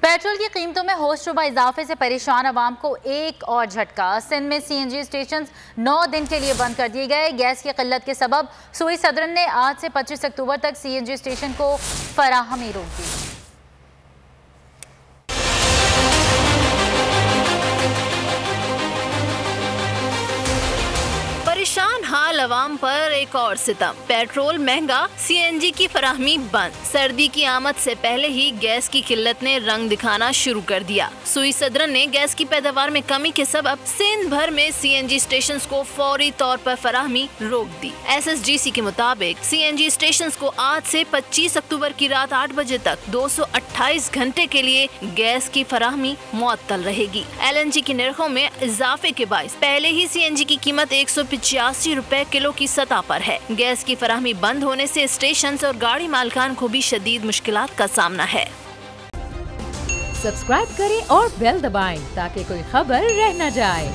Petrol की कीमतों में होशरुबा इजाफे से परेशान अवाम को एक और झटका। सिंध में सीएनजी स्टेशन 9 दिन के लिए बंद कर दिए गए। गैस की किल्लत के सबब सूई सदरन ने आज से 25 अक्टूबर तक सीएनजी स्टेशन को फराहमी रोक दी। परेशान हाल अवाम पर एक और सितम। पेट्रोल महंगा, सीएनजी की फराहमी बंद। सर्दी की आमद से पहले ही गैस की किल्लत ने रंग दिखाना शुरू कर दिया। सूई सदरन ने गैस की पैदावार में कमी के सबब सिंध भर में सीएनजी स्टेशंस को फौरी तौर पर फराहमी रोक दी। एसएसडीसी के मुताबिक सीएनजी स्टेशंस को आज से 25 अक्टूबर की रात 8 बजे तक 228 घंटे के लिए गैस की फराहमी मुअत्तल रहेगी। एलएनजी की निर्खों में इजाफे के बाइस पहले ही सीएनजी की कीमत 185 रुपए किलो की सतह पर है। गैस की फराहमी बंद होने से स्टेशन और गाड़ी मालिकान को भी शदीद मुश्किलात का सामना है। सब्सक्राइब करें और बेल दबाएं ताकि कोई खबर रह न जाए।